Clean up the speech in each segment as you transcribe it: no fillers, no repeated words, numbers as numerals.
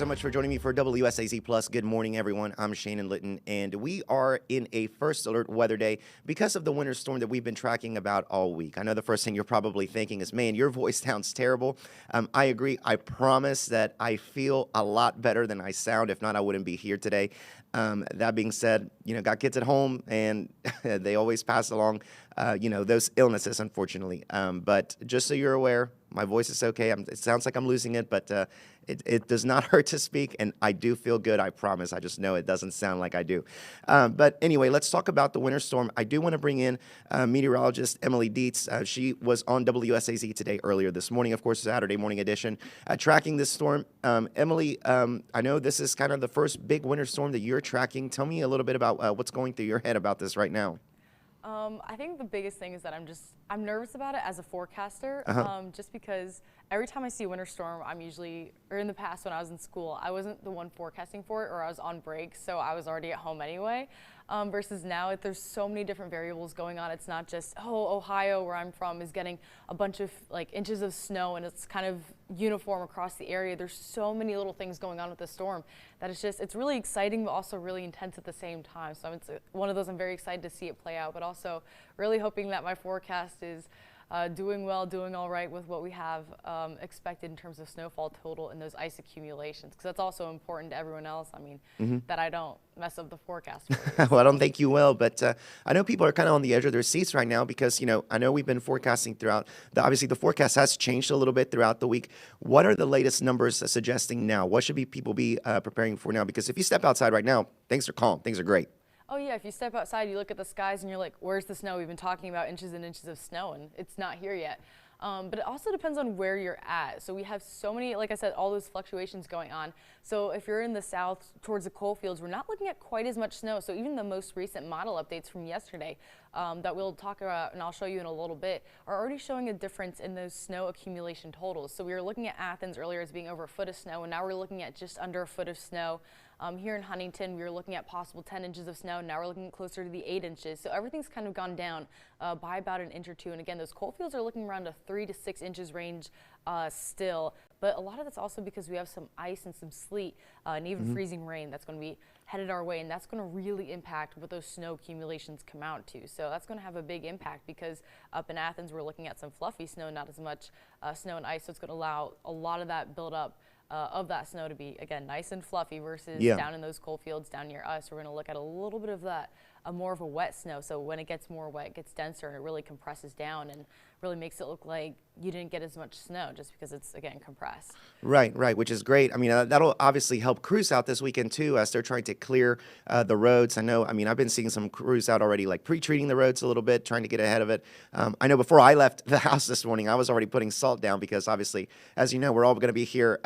so much for joining me for WSAZ Plus. Good morning, everyone. I'm Shannon Litton, and we are in a first alert weather day because of the winter storm that we've been tracking about all week. I know the first thing you're probably thinking is, man, your voice sounds terrible. I agree. I promise that I feel a lot better than I sound. If not, I wouldn't be here today. That being said, got kids at home, and they always pass along, those illnesses, unfortunately. But just so you're aware, my voice is okay. It sounds like I'm losing it, but it does not hurt to speak, and I do feel good, I promise. I just know it doesn't sound like I do. But anyway, let's talk about the winter storm. I do want to bring in meteorologist Emily Dietz. She was on WSAZ today earlier this morning, of course, Saturday morning edition, tracking this storm. Emily, I know this is kind of the first big winter storm that you're tracking. Tell me a little bit about what's going through your head about this right now. I think the biggest thing is that I'm nervous about it as a forecaster, just because every time I see a winter storm, or in the past when I was in school, I wasn't the one forecasting for it, or I was on break, so I was already at home anyway. Versus now, there's so many different variables going on. It's not just, Ohio, where I'm from, is getting a bunch of inches of snow, and it's kind of uniform across the area. There's so many little things going on with the storm that it's really exciting, but also really intense at the same time. So it's one of those I'm very excited to see it play out, but also really hoping that my forecast is doing well, doing all right with what we have expected in terms of snowfall total and those ice accumulations, because that's also important to everyone else. I mean, that I don't mess up the forecast for you. Well, I don't think you will, but I know people are kind of on the edge of their seats right now because, I know we've been forecasting throughout. Obviously, the forecast has changed a little bit throughout the week. What are the latest numbers suggesting now? What should people be preparing for now? Because if you step outside right now, things are calm. Things are great. Oh yeah, if you step outside, you look at the skies and you're like, where's the snow? We've been talking about inches and inches of snow, and it's not here yet. But it also depends on where you're at. So we have so many, like I said, all those fluctuations going on. So if you're in the south towards the coal fields, we're not looking at quite as much snow. So even the most recent model updates from yesterday that we'll talk about, and I'll show you in a little bit, are already showing a difference in those snow accumulation totals. So we were looking at Athens earlier as being over a foot of snow, and now we're looking at just under a foot of snow. Here in Huntington, we were looking at possible 10 inches of snow. Now we're looking closer to the 8 inches. So everything's kind of gone down by about an inch or two. And again, those coal fields are looking around a 3 to 6 inches range still. But a lot of that's also because we have some ice and some sleet and even freezing rain that's going to be headed our way. And that's going to really impact what those snow accumulations come out to. So that's going to have a big impact because up in Athens, we're looking at some fluffy snow, not as much snow and ice. So it's going to allow a lot of that buildup of that snow to be, again, nice and fluffy versus down in those coal fields down near us. We're going to look at a little bit of that, more of a wet snow. So when it gets more wet, it gets denser and it really compresses down and really makes it look like you didn't get as much snow just because it's, again, compressed. Right, which is great. I mean, that'll obviously help crews out this weekend, too, as they're trying to clear the roads. I've been seeing some crews out already, like pre-treating the roads a little bit, trying to get ahead of it. I know before I left the house this morning, I was already putting salt down because, obviously, as you know, we're all going to be here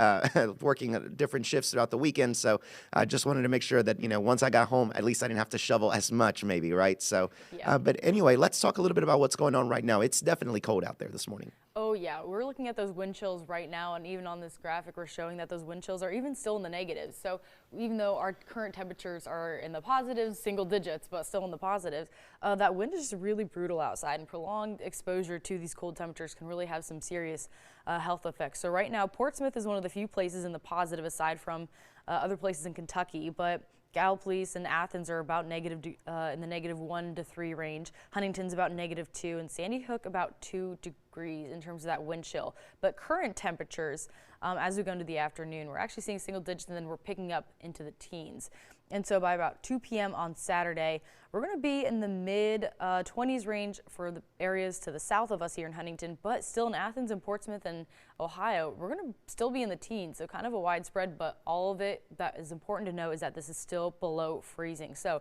working at different shifts throughout the weekend. So I just wanted to make sure that, once I got home, at least I didn't have to shovel as much, maybe, right? So, but anyway, let's talk a little bit about what's going on right now. It's definitely cold out there this morning. Oh yeah, we're looking at those wind chills right now, and even on this graphic we're showing that those wind chills are even still in the negatives. So even though our current temperatures are in the positives, single digits, but still in the positives, that wind is just really brutal outside, and prolonged exposure to these cold temperatures can really have some serious health effects. So right now, Portsmouth is one of the few places in the positive aside from other places in Kentucky, but Gallipolis and Athens are about in the -1 to 3 range. Huntington's about -2, and Sandy Hook about 2 degrees in terms of that wind chill. But current temperatures, as we go into the afternoon, we're actually seeing single digits, and then we're picking up into the teens. And so by about 2 p.m. on Saturday, we're going to be in the mid-20s range for the areas to the south of us here in Huntington, but still in Athens and Portsmouth and Ohio, we're going to still be in the teens, so kind of a widespread, but all of it that is important to know is that this is still below freezing. So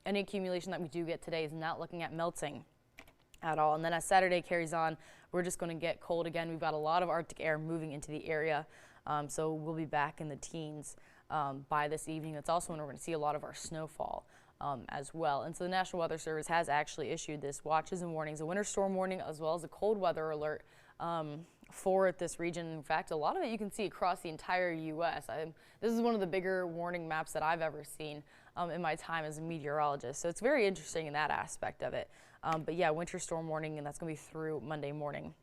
any accumulation that we do get today is not looking at melting at all. And then as Saturday carries on, we're just going to get cold again. We've got a lot of Arctic air moving into the area, so we'll be back in the teens by this evening. That's also when we're going to see a lot of our snowfall as well. And so the National Weather Service has actually issued this watches and warnings, a winter storm warning as well as a cold weather alert for this region. In fact, a lot of it you can see across the entire U.S. This is one of the bigger warning maps that I've ever seen in my time as a meteorologist. So it's very interesting in that aspect of it. But yeah, winter storm warning, and that's going to be through Monday morning.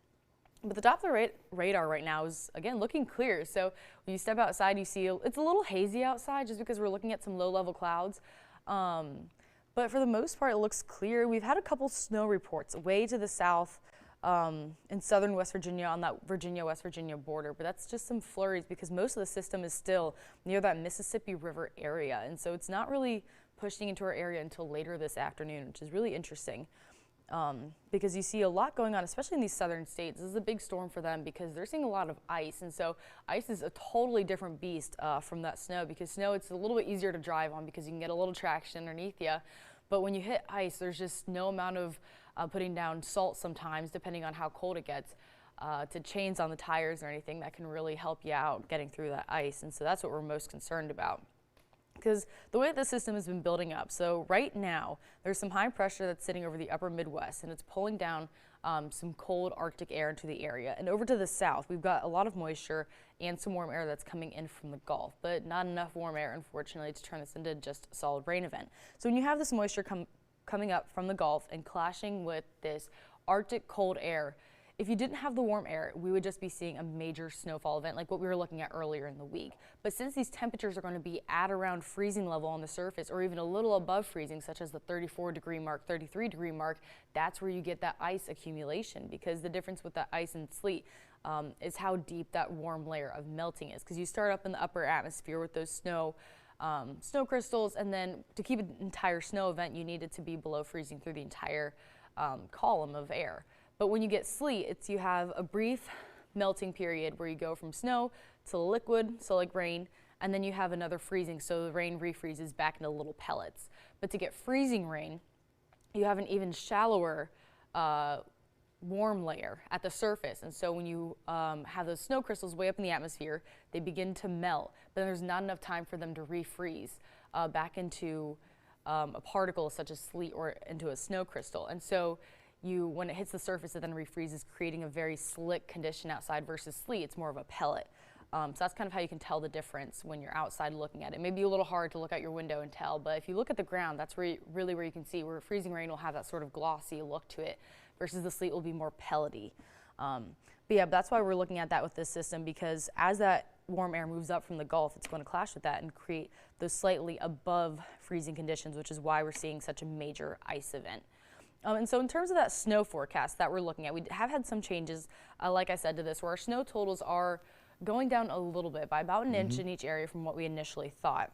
But the Doppler radar right now is, again, looking clear. So when you step outside, you see it's a little hazy outside just because we're looking at some low-level clouds. But for the most part, it looks clear. We've had a couple snow reports way to the south in southern West Virginia on that Virginia-West Virginia border. But that's just some flurries because most of the system is still near that Mississippi River area. And so it's not really pushing into our area until later this afternoon, which is really interesting. Because you see a lot going on, especially in these southern states. This is a big storm for them because they're seeing a lot of ice. And so ice is a totally different beast from that snow, because snow, it's a little bit easier to drive on because you can get a little traction underneath you. But when you hit ice, there's just no amount of putting down salt sometimes, depending on how cold it gets, to chains on the tires or anything that can really help you out getting through that ice. And so that's what we're most concerned about, because the way that the system has been building up. So right now, there's some high pressure that's sitting over the upper Midwest, and it's pulling down some cold Arctic air into the area. And over to the south, we've got a lot of moisture and some warm air that's coming in from the Gulf, but not enough warm air, unfortunately, to turn this into just a solid rain event. So when you have this moisture coming up from the Gulf and clashing with this Arctic cold air, if you didn't have the warm air, we would just be seeing a major snowfall event like what we were looking at earlier in the week. But since these temperatures are going to be at around freezing level on the surface, or even a little above freezing, such as the 34-degree mark, 33-degree mark, that's where you get that ice accumulation, because the difference with that ice and sleet is how deep that warm layer of melting is. Because you start up in the upper atmosphere with those snow crystals, and then to keep an entire snow event, you need it to be below freezing through the entire column of air. But when you get sleet, you have a brief melting period where you go from snow to liquid, so like rain, and then you have another freezing, so the rain refreezes back into little pellets. But to get freezing rain, you have an even shallower warm layer at the surface. And so when you have those snow crystals way up in the atmosphere, they begin to melt, but there's not enough time for them to refreeze back into a particle such as sleet or into a snow crystal. And so when it hits the surface, it then refreezes, creating a very slick condition outside, versus sleet, it's more of a pellet. So that's kind of how you can tell the difference when you're outside looking at it. It may be a little hard to look out your window and tell, but if you look at the ground, that's really where you can see where freezing rain will have that sort of glossy look to it, versus the sleet will be more pellety. But yeah, that's why we're looking at that with this system, because as that warm air moves up from the Gulf, it's going to clash with that and create those slightly above freezing conditions, which is why we're seeing such a major ice event. And so in terms of that snow forecast that we're looking at, we have had some changes, like I said, to this, where our snow totals are going down a little bit by about an inch in each area from what we initially thought.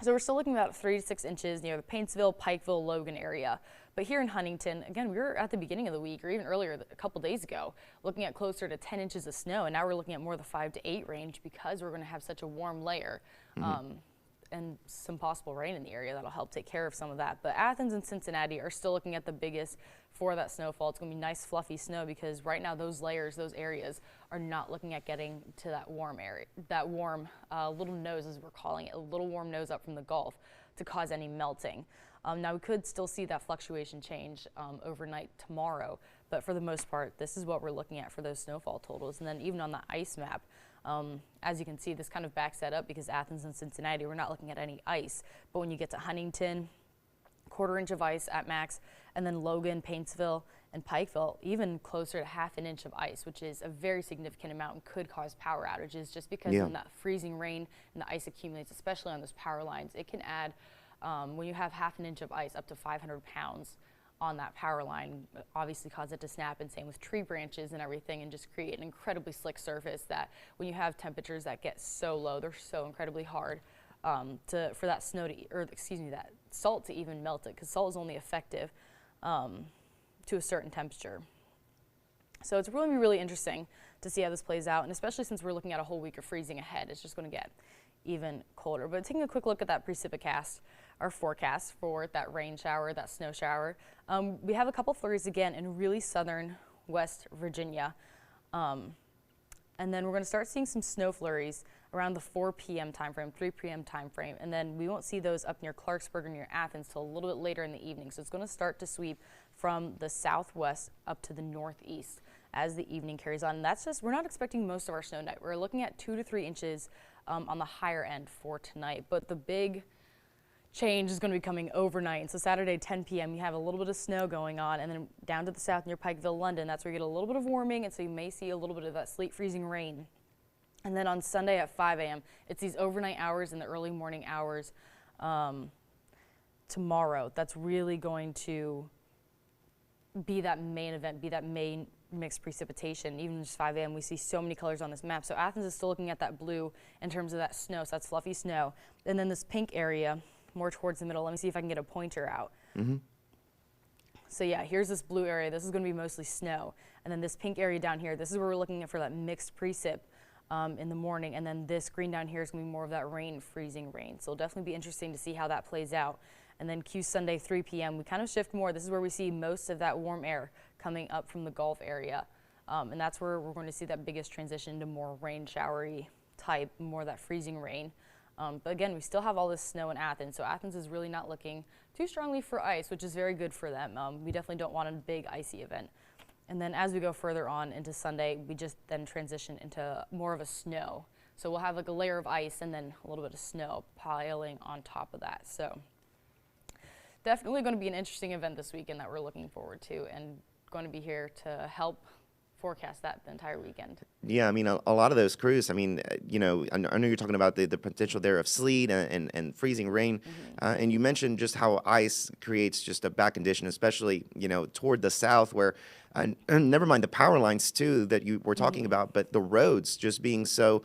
So we're still looking at about 3 to 6 inches near the Paintsville, Pikeville, Logan area. But here in Huntington, again, we were at the beginning of the week, or even earlier, a couple days ago, looking at closer to 10 inches of snow, and now we're looking at more the 5 to 8 range, because we're going to have such a warm layer. And some possible rain in the area that'll help take care of some of that. But Athens and Cincinnati are still looking at the biggest for that snowfall. It's going to be nice fluffy snow, because right now those layers, those areas are not looking at getting to that warm area, that warm little nose, as we're calling it, a little warm nose up from the Gulf, to cause any melting. Now we could still see that fluctuation change overnight tomorrow, but for the most part, this is what we're looking at for those snowfall totals. And then even on the ice map, as you can see, this kind of backs that up, because Athens and Cincinnati, we're not looking at any ice. But when you get to Huntington, 1/4 inch of ice at max, and then Logan, Paintsville, and Pikeville, even closer to 1/2 inch of ice, which is a very significant amount and could cause power outages, just because when that freezing rain and the ice accumulates, especially on those power lines, it can add, when you have 1/2 inch of ice, up to 500 pounds on that power line, obviously cause it to snap, and same with tree branches and everything, and just create an incredibly slick surface that when you have temperatures that get so low, they're so incredibly hard for that snow to, or excuse me, that salt to even melt it, because salt is only effective to a certain temperature. So it's really, really interesting to see how this plays out, and especially since we're looking at a whole week of freezing ahead, it's just going to get even colder. But taking a quick look at that precipitcast, our forecast for that rain shower, that snow shower, we have a couple flurries again in really southern West Virginia. And then we're going to start seeing some snow flurries around the 4 p.m. time frame, 3 p.m. time frame, and then we won't see those up near Clarksburg or near Athens till a little bit later in the evening. So it's going to start to sweep from the southwest up to the northeast as the evening carries on. And that's just, we're not expecting most of our snow tonight. We're looking at 2 to 3 inches on the higher end for tonight. But the big change is going to be coming overnight. And so Saturday, 10 p.m., you have a little bit of snow going on, and then down to the south near Pikeville, London, that's where you get a little bit of warming, and so you may see a little bit of that sleet freezing rain. And then on Sunday at 5 a.m., it's these overnight hours and the early morning hours tomorrow. That's really going to be that main event, be that main mixed precipitation. Even just 5 a.m., we see so many colors on this map. So Athens is still looking at that blue in terms of that snow, so that's fluffy snow. And then this pink area, more towards the middle. Let me see if I can get a pointer out. So yeah, here's this blue area. This is going to be mostly snow. And then this pink area down here, this is where we're looking at for that mixed precip in the morning. And then this green down here is going to be more of that rain, freezing rain. So it'll definitely be interesting to see how that plays out. And then Q Sunday, 3 p.m., we kind of shift more. This is where we see most of that warm air coming up from the Gulf area. And that's where we're going to see that biggest transition to more rain showery type, more of that freezing rain. But again, we still have all this snow in Athens, so Athens is really not looking too strongly for ice, which is very good for them. We definitely don't want a big icy event. And then as we go further on into Sunday, we just then transition into more of a snow. So we'll have like a layer of ice and then a little bit of snow piling on top of that. So definitely going to be an interesting event this weekend that we're looking forward to, and going to be here to help forecast that the entire weekend. Yeah, I mean, a lot of those crews, I mean, you know, I know you're talking about the potential there of sleet and freezing rain. And you mentioned just how ice creates just a bad condition, especially, you know, toward the south where, and never mind the power lines too that you were talking about, but the roads just being so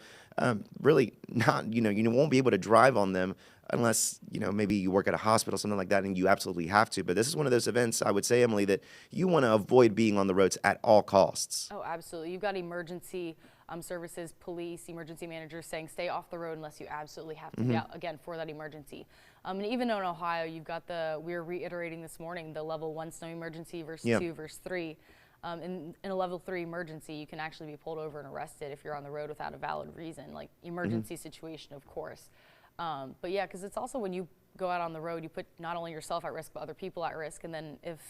really not, you won't be able to drive on them unless, you know, maybe you work at a hospital, something like that, and you absolutely have to. But this is one of those events, I would say, Emily, that you want to avoid being on the roads at all costs. Oh, absolutely. You've got emergency services, police, emergency managers saying stay off the road unless you absolutely have to be out, again, for that emergency. And even in Ohio, you've got we're reiterating this morning, the level 1 snow emergency versus 2 versus 3. In a level 3 emergency, you can actually be pulled over and arrested if you're on the road without a valid reason, like emergency situation, of course. But yeah, because it's also when you go out on the road, you put not only yourself at risk, but other people at risk. And then if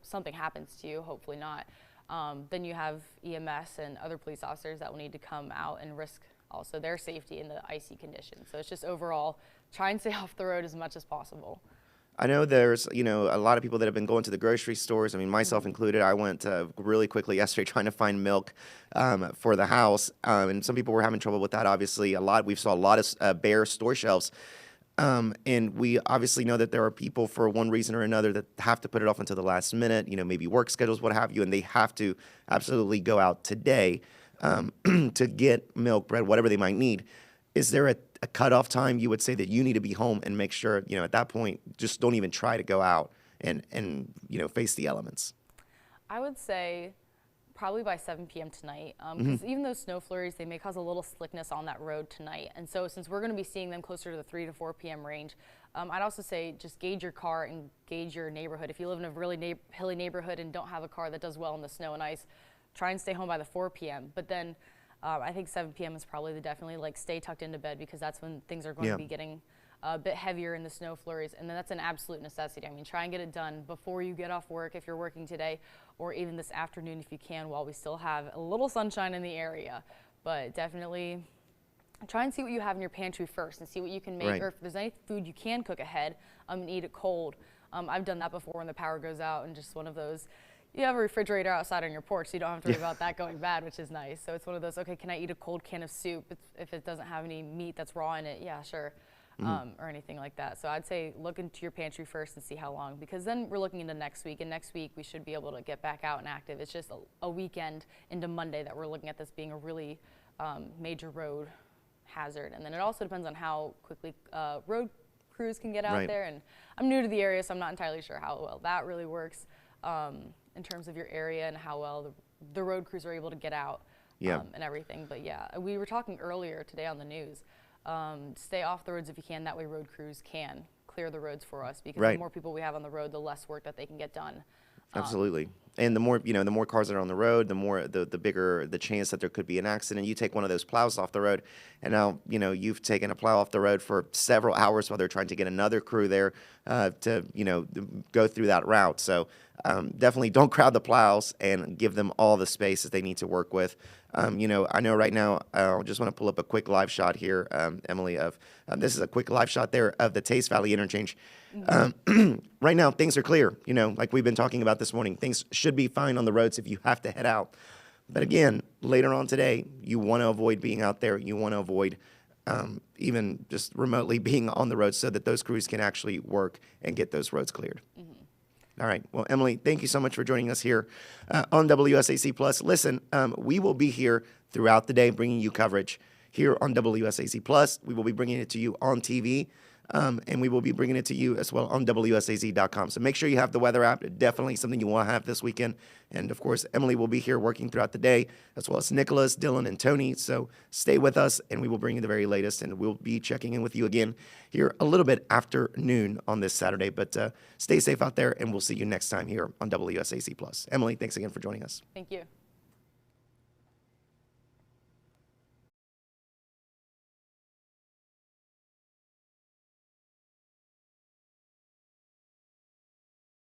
something happens to you, hopefully not, then you have EMS and other police officers that will need to come out and risk also their safety in the icy conditions. So it's just overall, try and stay off the road as much as possible. I know there's, you know, a lot of people that have been going to the grocery stores. I mean, myself included. I went really quickly yesterday trying to find milk for the house, and some people were having trouble with that. Obviously, we saw a lot of bare store shelves, and we obviously know that there are people for one reason or another that have to put it off until the last minute. You know, maybe work schedules, what have you, and they have to absolutely go out today to get milk, bread, whatever they might need. Is there a cutoff time you would say that you need to be home and make sure, you know, at that point, just don't even try to go out and you know, face the elements? I would say probably by 7 p.m. tonight, because even those snow flurries, they may cause a little slickness on that road tonight. And so since we're going to be seeing them closer to the 3 to 4 p.m. range, I'd also say just gauge your car and gauge your neighborhood. If you live in a really hilly neighborhood and don't have a car that does well in the snow and ice, try and stay home by the 4 p.m. But then I think 7 p.m. is probably definitely like stay tucked into bed, because that's when things are going to be getting a bit heavier in the snow flurries. And then that's an absolute necessity. I mean, try and get it done before you get off work if you're working today, or even this afternoon if you can, while we still have a little sunshine in the area. But definitely try and see what you have in your pantry first and see what you can make, or if there's any food you can cook ahead and eat it cold. I've done that before when the power goes out, and just one of those, you have a refrigerator outside on your porch, so you don't have to worry about that going bad, which is nice. So it's one of those, okay, can I eat a cold can of soup if it doesn't have any meat that's raw in it? Yeah, sure, or anything like that. So I'd say look into your pantry first and see how long, because then we're looking into next week, and next week we should be able to get back out and active. It's just a weekend into Monday that we're looking at this being a really major road hazard. And then it also depends on how quickly road crews can get out there. And I'm new to the area, so I'm not entirely sure how well that really works. In terms of your area and how well the road crews are able to get out and everything. But yeah, we were talking earlier today on the news, stay off the roads if you can, that way road crews can clear the roads for us, because the more people we have on the road, the less work that they can get done. Absolutely. And the more, the more cars that are on the road, the more the bigger the chance that there could be an accident. You take one of those plows off the road, and now, you've taken a plow off the road for several hours while they're trying to get another crew there to, go through that route. So definitely don't crowd the plows and give them all the space that they need to work with. I know right now, I just want to pull up a quick live shot here, Emily, of this is a quick live shot there of the Taste Valley interchange. Right now, things are clear, like we've been talking about this morning. Things should be fine on the roads if you have to head out. But again, later on today, you want to avoid being out there. You want to avoid even just remotely being on the road so that those crews can actually work and get those roads cleared. All right. Well, Emily, thank you so much for joining us here on WSAC Plus. Listen, we will be here throughout the day bringing you coverage here on WSAC Plus. We will be bringing it to you on TV, and we will be bringing it to you as well on WSAZ.com. So make sure you have the weather app. Definitely something you want to have this weekend. And, of course, Emily will be here working throughout the day, as well as Nicholas, Dylan, and Tony. So stay with us, and we will bring you the very latest. And we'll be checking in with you again here a little bit after noon on this Saturday. But stay safe out there, and we'll see you next time here on WSAC Plus. Emily, thanks again for joining us. Thank you.